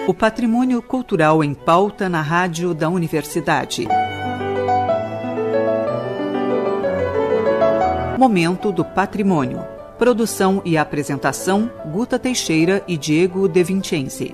O patrimônio cultural em pauta na rádio da Universidade. Momento do Patrimônio. Produção e apresentação, Guta Teixeira e Diego De Vincenzi.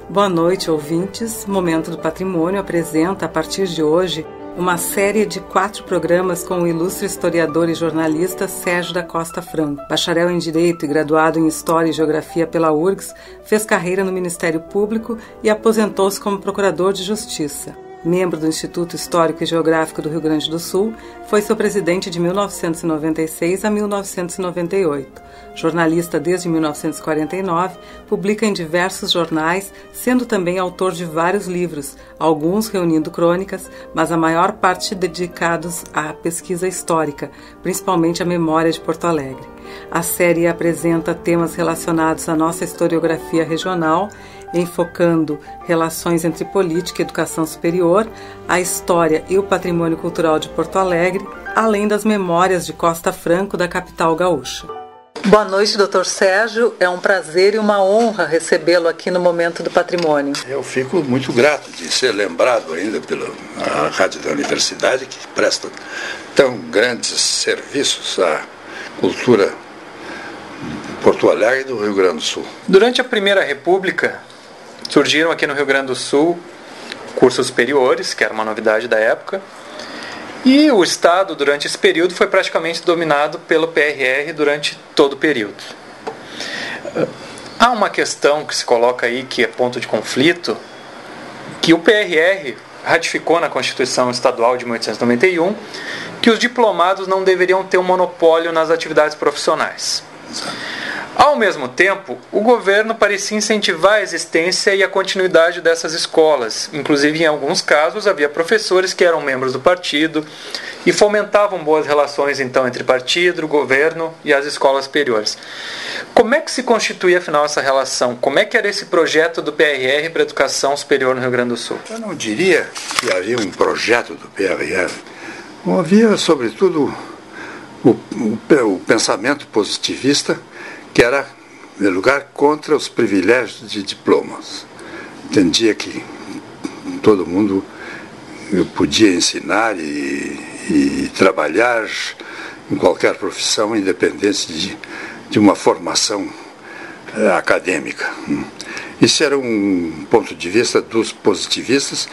Boa noite, ouvintes. Momento do Patrimônio apresenta, a partir de hoje, uma série de 4 programas com o ilustre historiador e jornalista Sérgio da Costa Franco. Bacharel em Direito e graduado em História e Geografia pela URGS, fez carreira no Ministério Público e aposentou-se como Procurador de Justiça. Membro do Instituto Histórico e Geográfico do Rio Grande do Sul, foi seu presidente de 1996 a 1998. Jornalista desde 1949, publica em diversos jornais, sendo também autor de vários livros, alguns reunindo crônicas, mas a maior parte dedicados à pesquisa histórica, principalmente a memória de Porto Alegre. A série apresenta temas relacionados à nossa historiografia regional, enfocando relações entre política e educação superior, a história e o patrimônio cultural de Porto Alegre, além das memórias de Costa Franco, da capital gaúcha. Boa noite, Dr. Sérgio. É um prazer e uma honra recebê-lo aqui no Momento do Patrimônio. Eu fico muito grato de ser lembrado ainda pela Rádio da Universidade, que presta tão grandes serviços à cultura de Porto Alegre e do Rio Grande do Sul. Durante a Primeira República, surgiram aqui no Rio Grande do Sul cursos superiores, que era uma novidade da época, e o Estado, durante esse período, foi praticamente dominado pelo PRR durante todo o período. Há uma questão que se coloca aí, que é ponto de conflito, que o PRR ratificou na Constituição Estadual de 1891 que os diplomados não deveriam ter um monopólio nas atividades profissionais. Ao mesmo tempo, o governo parecia incentivar a existência e a continuidade dessas escolas. Inclusive, em alguns casos, havia professores que eram membros do partido e fomentavam boas relações, então, entre partido, o governo e as escolas superiores. Como é que se constituía, afinal, essa relação? Como é que era esse projeto do PRR para a educação superior no Rio Grande do Sul? Eu não diria que havia um projeto do PRR. Havia, sobretudo, o pensamento positivista, que era, em primeiro lugar, contra os privilégios de diplomas. Entendia que todo mundo podia ensinar e trabalhar em qualquer profissão, independente de uma formação acadêmica. Isso era um ponto de vista dos positivistas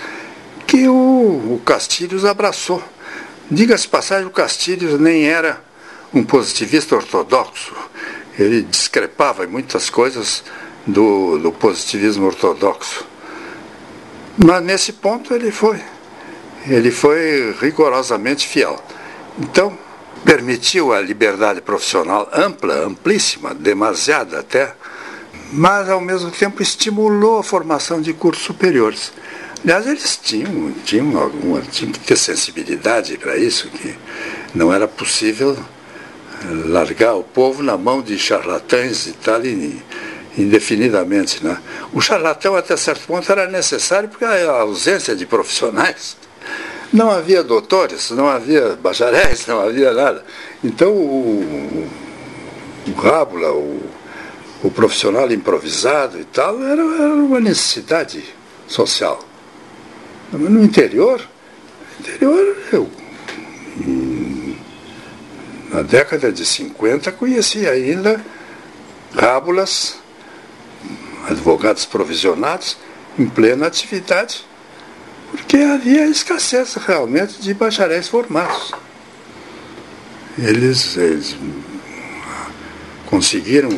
que o Castilhos abraçou. Diga-se passagem, o Castilhos nem era um positivista ortodoxo. Ele discrepava em muitas coisas do positivismo ortodoxo. Mas nesse ponto ele foi rigorosamente fiel. Então, permitiu a liberdade profissional ampla, amplíssima, demasiada até, mas ao mesmo tempo estimulou a formação de cursos superiores. Aliás, eles tinham que ter sensibilidade para isso, que não era possível largar o povo na mão de charlatães e tal, indefinidamente, né? O charlatão, até certo ponto, era necessário porque a ausência de profissionais. Não havia doutores, não havia bacharéis, não havia nada. Então, o rábula, o profissional improvisado e tal, era uma necessidade social. No interior, na década de 50, conheci ainda rábulas, advogados provisionados, em plena atividade, porque havia escassez realmente de bacharéis formados. Eles conseguiram,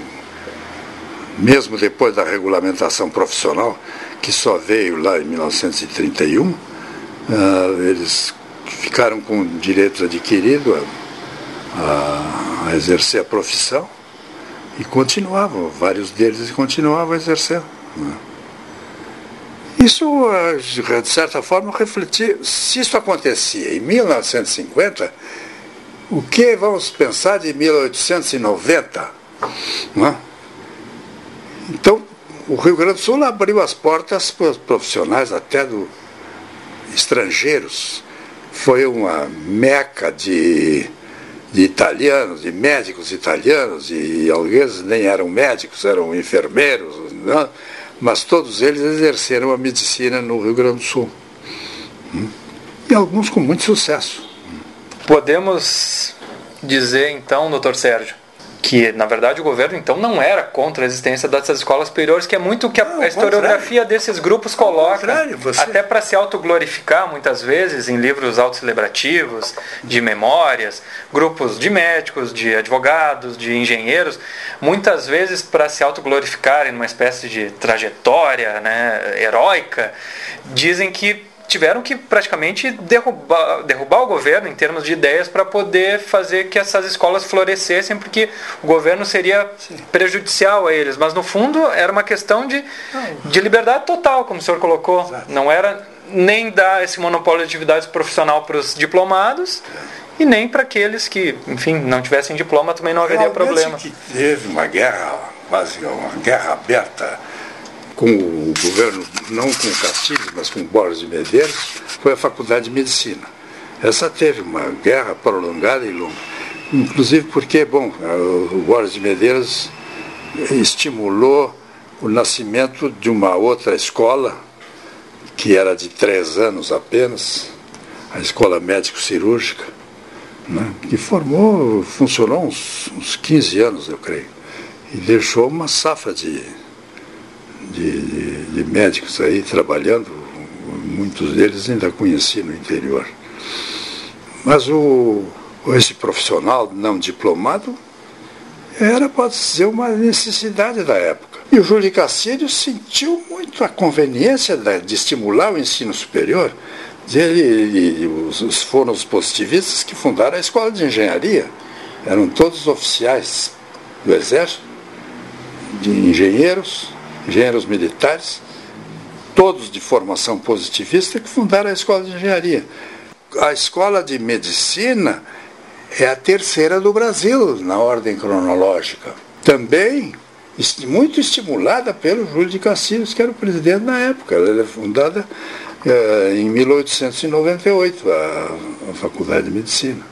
mesmo depois da regulamentação profissional, que só veio lá em 1931, eles ficaram com direitos adquiridos a exercer a profissão e continuavam, vários deles continuavam exercendo. Isso, de certa forma, refletia. Se isso acontecia em 1950, o que vamos pensar de 1890? Não? Então, o Rio Grande do Sul abriu as portas para os profissionais, até estrangeiros. Foi uma meca de italianos, de médicos italianos, e alguns nem eram médicos, eram enfermeiros, né? Mas todos eles exerceram a medicina no Rio Grande do Sul. E alguns com muito sucesso. Podemos dizer, então, doutor Sérgio, que, na verdade, o governo, então, não era contra a existência dessas escolas superiores, que é muito o que a historiografia desses grupos coloca, até para se autoglorificar, muitas vezes, em livros autocelebrativos, de memórias, grupos de médicos, de advogados, de engenheiros, muitas vezes para se autoglorificarem numa espécie de trajetória, né, heróica, dizem que tiveram que praticamente derrubar o governo em termos de ideias para poder fazer que essas escolas florescessem, porque o governo seria prejudicial a eles. Mas, no fundo, era uma questão de liberdade total, como o senhor colocou. Exato. Não era nem dar esse monopólio de atividades profissional para os diplomados e nem para aqueles que, enfim, não tivessem diploma, também não haveria problema. Que teve uma guerra, quase uma guerra aberta com o governo, não com o Castilhos, mas com o Borges de Medeiros, foi a Faculdade de Medicina. Essa teve uma guerra prolongada e longa. Inclusive porque, o Borges de Medeiros estimulou o nascimento de uma outra escola, que era de 3 anos apenas, a Escola Médico-Cirúrgica, né, que funcionou uns 15 anos, eu creio, e deixou uma safra de médicos aí trabalhando, muitos deles ainda conheci no interior. Mas esse profissional não diplomado era, pode-se dizer, uma necessidade da época. E o Júlio Cacílio sentiu muito a conveniência de estimular o ensino superior. Foram os positivistas que fundaram a Escola de Engenharia. Eram todos oficiais do Exército, de engenheiros militares, todos de formação positivista, que fundaram a Escola de Engenharia. A Escola de Medicina é a terceira do Brasil, na ordem cronológica. Também muito estimulada pelo Júlio de Castilhos, que era o presidente na época. Ela é fundada em 1898, a Faculdade de Medicina.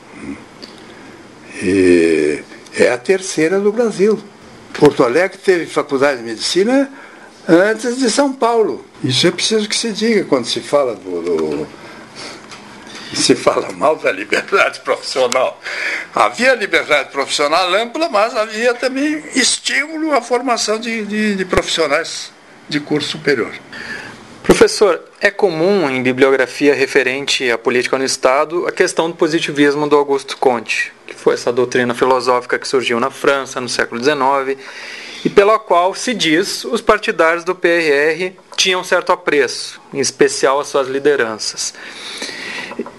E é a terceira do Brasil. Porto Alegre teve Faculdade de Medicina antes de São Paulo. Isso é preciso que se diga quando se fala se fala mal da liberdade profissional. Havia liberdade profissional ampla, mas havia também estímulo à formação de profissionais de curso superior. Professor, é comum em bibliografia referente à política no Estado a questão do positivismo do Auguste Comte, que foi essa doutrina filosófica que surgiu na França no século XIX e pela qual se diz os partidários do PRR tinham certo apreço, em especial as suas lideranças.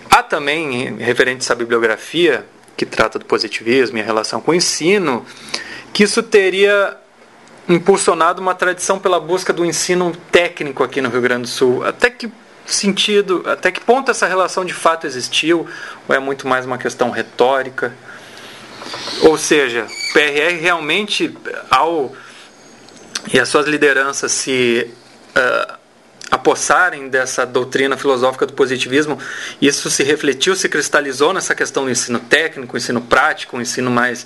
Há também, referente à bibliografia, que trata do positivismo e a relação com o ensino, que isso teria impulsionado uma tradição pela busca do ensino técnico aqui no Rio Grande do Sul. Até que ponto essa relação de fato existiu, ou é muito mais uma questão retórica? Ou seja, o PRR realmente, e as suas lideranças se apossarem dessa doutrina filosófica do positivismo, isso se refletiu, se cristalizou nessa questão do ensino técnico, ensino prático, ensino mais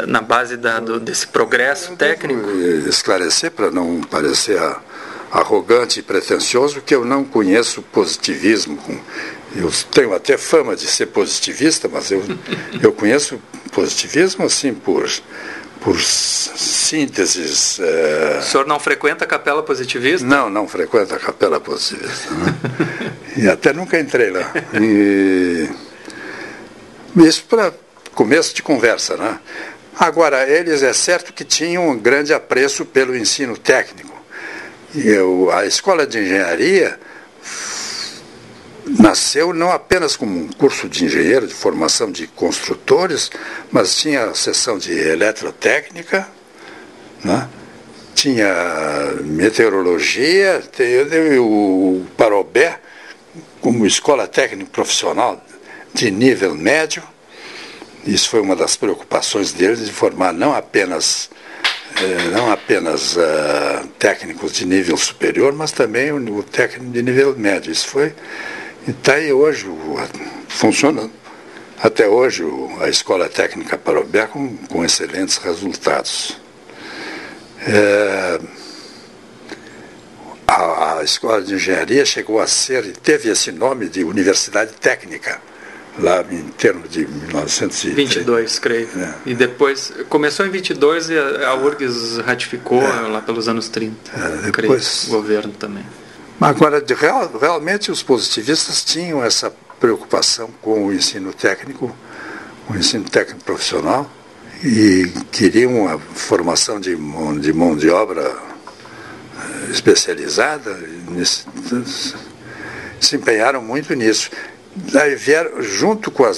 na base desse progresso técnico? Esclarecer, para não parecer arrogante e pretensioso, que eu não conheço positivismo. Eu tenho até fama de ser positivista, mas eu conheço positivismo assim por sínteses. O senhor não frequenta a capela positivista? Não frequento a capela positivista. Né? E até nunca entrei lá. Isso para começo de conversa. Né? Agora, eles é certo que tinham um grande apreço pelo ensino técnico. E a Escola de Engenharia nasceu não apenas como um curso de engenheiro, de formação de construtores, mas tinha a seção de eletrotécnica, né? Tinha meteorologia, o Parobé como escola técnica profissional de nível médio. Isso foi uma das preocupações deles, de formar não apenas técnicos de nível superior, mas também o técnico de nível médio. Isso foi. E está aí hoje funcionando. até hoje a Escola Técnica Parobé com excelentes resultados. A Escola de Engenharia chegou a teve esse nome de Universidade Técnica, lá em termos de 1922, creio. E depois, começou em 22 e a URGS ratificou lá pelos anos 30. Depois, creio, o governo também. Agora, realmente os positivistas tinham essa preocupação com o ensino técnico profissional, e queriam a formação de mão de obra especializada, se empenharam muito nisso. Daí vieram, junto com a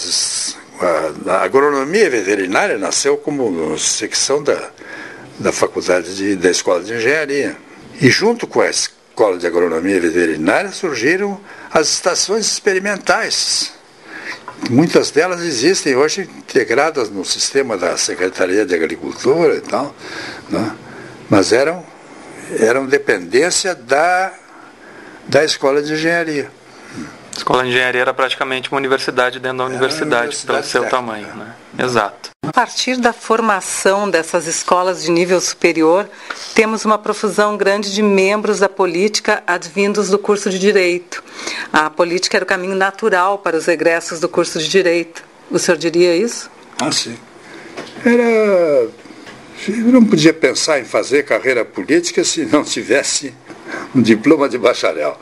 agronomia veterinária, nasceu como secção da faculdade da Escola de Engenharia. E junto com a Escola de Agronomia Veterinária surgiram as estações experimentais. Muitas delas existem hoje integradas no sistema da Secretaria de Agricultura e tal, né? Mas eram dependência da Escola de Engenharia. A Escola de Engenharia era praticamente uma universidade dentro da universidade pelo seu técnica. tamanho, né? Exato. A partir da formação dessas escolas de nível superior, temos uma profusão grande de membros da política advindos do curso de Direito. A política era o caminho natural para os egressos do curso de Direito. O senhor diria isso? Sim. Eu não podia pensar em fazer carreira política se não tivesse um diploma de bacharel.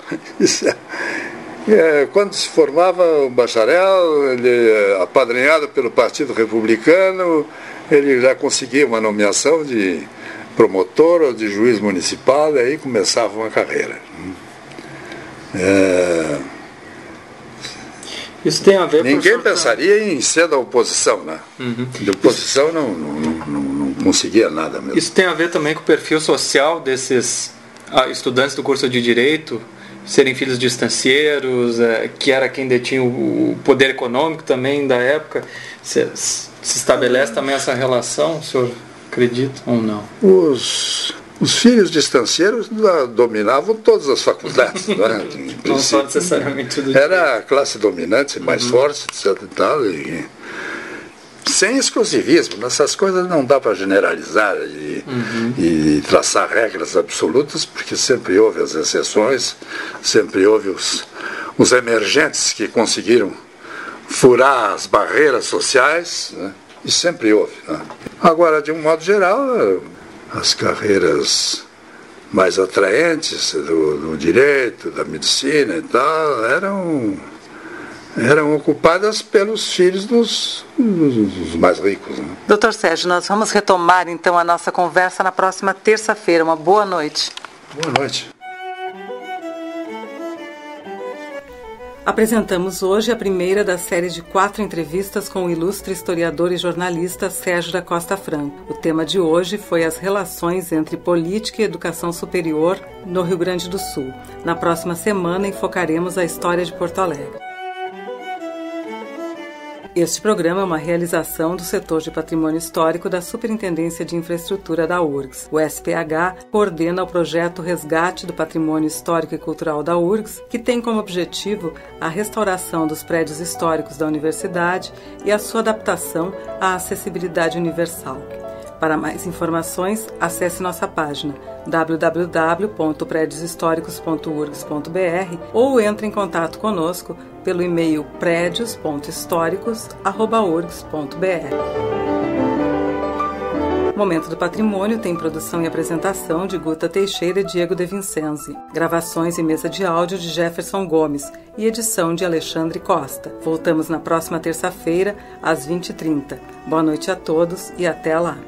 Quando se formava o bacharel, ele, apadrinhado pelo Partido Republicano, ele já conseguia uma nomeação de promotor ou de juiz municipal, e aí começava uma carreira. Isso tem a ver com ninguém pensaria em ser da oposição, né? De oposição não conseguia nada mesmo. Isso tem a ver também com o perfil social desses estudantes do curso de Direito, serem filhos de estancieiros, que era quem detinha o poder econômico também da época. Se estabelece também essa relação, o senhor acredita ou não? Os filhos de estancieiros dominavam todas as faculdades. Né? Não só necessariamente tudo. Era a classe dominante, mais forte, etc. E tal, sem exclusivismo. Nessas coisas não dá para generalizar e traçar regras absolutas, porque sempre houve as exceções, sempre houve os emergentes que conseguiram furar as barreiras sociais, né? E sempre houve. Né? Agora, de um modo geral, as carreiras mais atraentes do direito, da medicina e tal, eram ocupadas pelos filhos dos mais ricos. Né? Dr. Sérgio, nós vamos retomar então a nossa conversa na próxima terça-feira. Uma boa noite. Boa noite. Apresentamos hoje a primeira da série de 4 entrevistas com o ilustre historiador e jornalista Sérgio da Costa Franco. O tema de hoje foi as relações entre política e educação superior no Rio Grande do Sul. Na próxima semana enfocaremos a história de Porto Alegre. Este programa é uma realização do setor de patrimônio histórico da Superintendência de Infraestrutura da URGS. O SPH coordena o projeto Resgate do Patrimônio Histórico e Cultural da URGS, que tem como objetivo a restauração dos prédios históricos da universidade e a sua adaptação à acessibilidade universal. Para mais informações, acesse nossa página www.predioshistoricos.urgs.br ou entre em contato conosco pelo e-mail predios.históricos@urgs.br. Momento do Patrimônio tem produção e apresentação de Guta Teixeira e Diego De Vincenzi. Gravações e mesa de áudio de Jefferson Gomes e edição de Alexandre Costa. Voltamos na próxima terça-feira, às 20h30. Boa noite a todos e até lá.